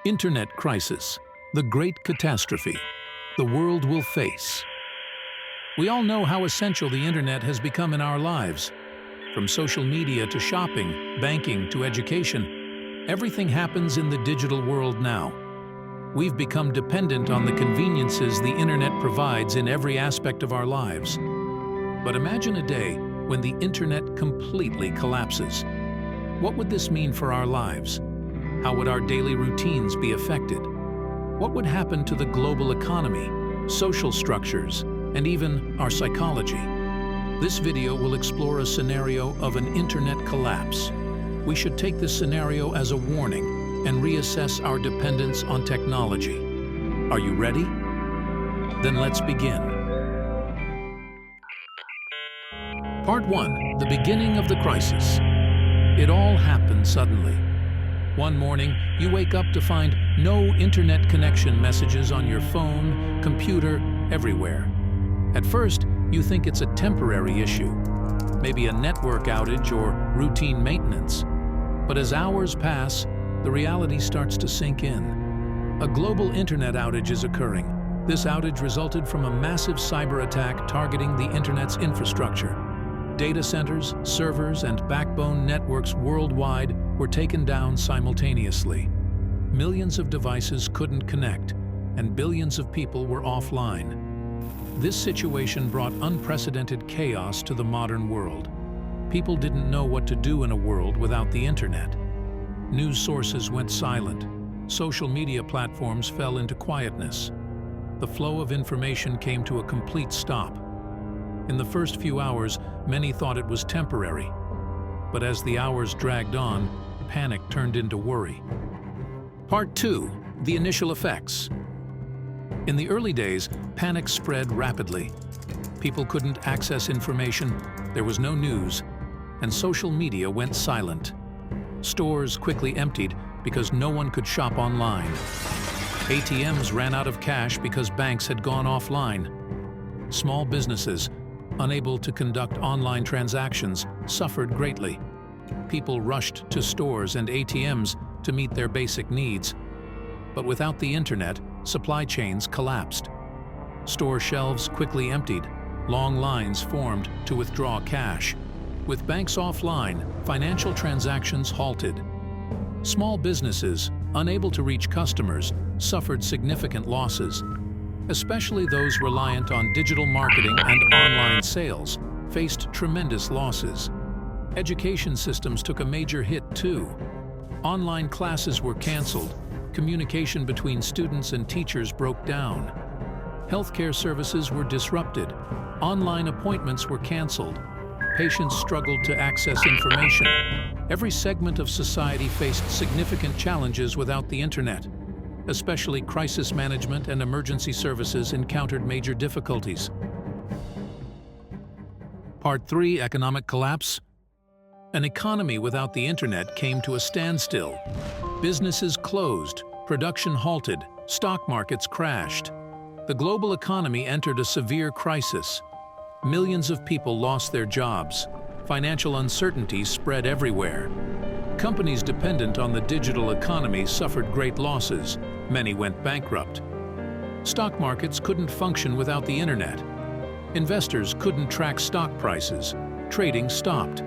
Internet crisis, the great catastrophe the world will face. We all know how essential the internet has become in our lives. From social media to shopping, banking to education, everything happens in the digital world now. We've become dependent on the conveniences the internet provides in every aspect of our lives. But imagine a day when the internet completely collapses. What would this mean for our lives? How would our daily routines be affected? What would happen to the global economy, social structures, and even our psychology? This video will explore a scenario of an internet collapse. We should take this scenario as a warning and reassess our dependence on technology. Are you ready? Then let's begin. Part 1. The beginning of the crisis. It all happened suddenly. One morning, you wake up to find no internet connection messages on your phone, computer, everywhere. At first, you think it's a temporary issue, maybe a network outage or routine maintenance. But as hours pass, the reality starts to sink in. A global internet outage is occurring. This outage resulted from a massive cyber attack targeting the internet's infrastructure. Data centers, servers, and backbone networks worldwide were taken down simultaneously. Millions of devices couldn't connect, and billions of people were offline. This situation brought unprecedented chaos to the modern world. People didn't know what to do in a world without the internet. News sources went silent. Social media platforms fell into quietness. The flow of information came to a complete stop. In the first few hours, many thought it was temporary. But as the hours dragged on, panic turned into worry. Part 2. The initial effects. In the early days, panic spread rapidly. People couldn't access information, there was no news, and social media went silent. Stores quickly emptied because no one could shop online. ATMs ran out of cash because banks had gone offline. Small businesses, unable to conduct online transactions, suffered greatly. People rushed to stores and ATMs to meet their basic needs. But without the internet, supply chains collapsed. Store shelves quickly emptied. Long lines formed to withdraw cash. With banks offline, financial transactions halted. Small businesses, unable to reach customers, suffered significant losses. Especially those reliant on digital marketing and online sales faced tremendous losses. Education systems took a major hit too. Online classes were canceled. Communication between students and teachers broke down. Healthcare services were disrupted. Online appointments were canceled. Patients struggled to access information. Every segment of society faced significant challenges without the internet. Especially crisis management and emergency services encountered major difficulties. Part 3. Economic collapse. An economy without the internet came to a standstill. Businesses closed, production halted, stock markets crashed. The global economy entered a severe crisis. Millions of people lost their jobs. Financial uncertainty spread everywhere. Companies dependent on the digital economy suffered great losses. Many went bankrupt. Stock markets couldn't function without the internet. Investors couldn't track stock prices. Trading stopped.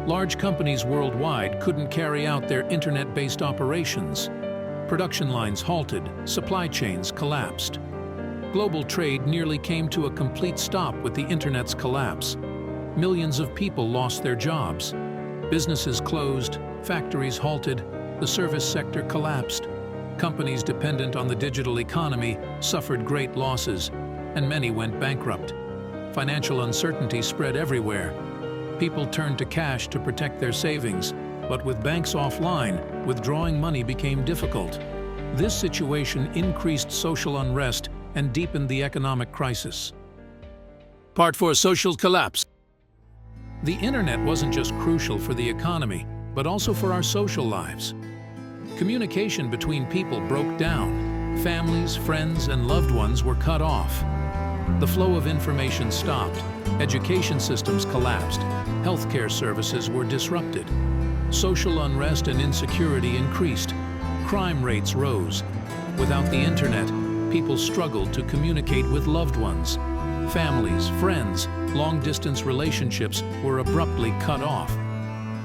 Large companies worldwide couldn't carry out their internet-based operations. Production lines halted, supply chains collapsed. Global trade nearly came to a complete stop with the internet's collapse. Millions of people lost their jobs. Businesses closed, factories halted, the service sector collapsed. Companies dependent on the digital economy suffered great losses, and many went bankrupt. Financial uncertainty spread everywhere. People turned to cash to protect their savings, but with banks offline, withdrawing money became difficult. This situation increased social unrest and deepened the economic crisis. Part 4. Social collapse. The internet wasn't just crucial for the economy, but also for our social lives. Communication between people broke down. Families, friends, and loved ones were cut off. The flow of information stopped. Education systems collapsed. Healthcare services were disrupted. Social unrest and insecurity increased. Crime rates rose. Without the internet, people struggled to communicate with loved ones. Families, friends, long-distance relationships were abruptly cut off.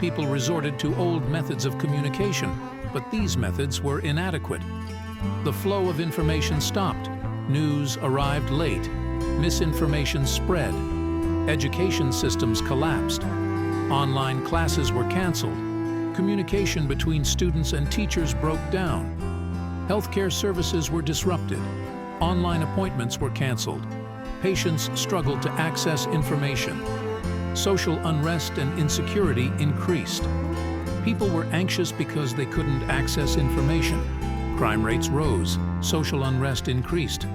People resorted to old methods of communication, but these methods were inadequate. The flow of information stopped. News arrived late. Misinformation spread. Education systems collapsed. Online classes were canceled. Communication between students and teachers broke down. Healthcare services were disrupted. Online appointments were canceled. Patients struggled to access information. Social unrest and insecurity increased. People were anxious because they couldn't access information. Crime rates rose. Social unrest increased.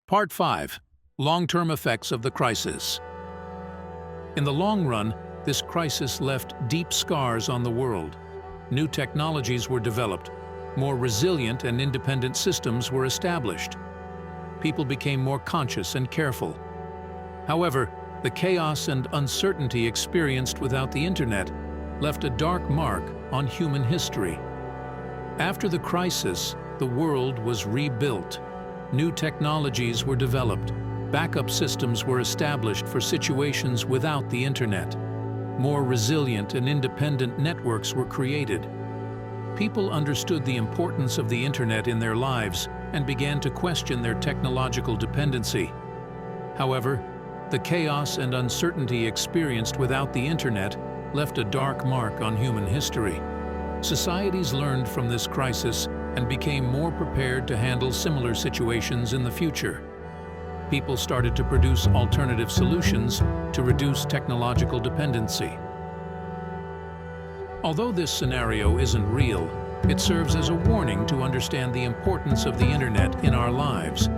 Part 5. Long-term effects of the crisis. In the long run, this crisis left deep scars on the world. New technologies were developed. More resilient and independent systems were established. People became more conscious and careful. However, the chaos and uncertainty experienced without the internet left a dark mark on human history. After the crisis, the world was rebuilt. New technologies were developed. Backup systems were established for situations without the internet. More resilient and independent networks were created. People understood the importance of the internet in their lives and began to question their technological dependency. However, the chaos and uncertainty experienced without the internet left a dark mark on human history. Societies learned from this crisis and became more prepared to handle similar situations in the future. People started to produce alternative solutions to reduce technological dependency. Although this scenario isn't real, it serves as a warning to understand the importance of the internet in our lives.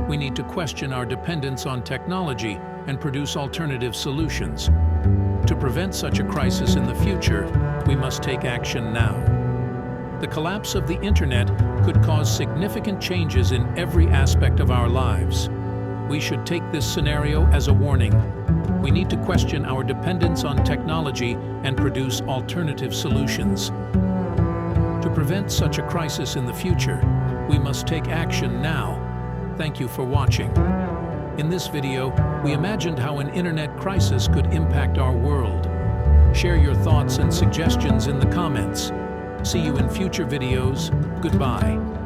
We need to question our dependence on technology and produce alternative solutions. To prevent such a crisis in the future, we must take action now. The collapse of the internet could cause significant changes in every aspect of our lives. We should take this scenario as a warning. We need to question our dependence on technology and produce alternative solutions. To prevent such a crisis in the future, we must take action now. Thank you for watching. In this video, we imagined how an internet crisis could impact our world. Share your thoughts and suggestions in the comments. See you in future videos. Goodbye.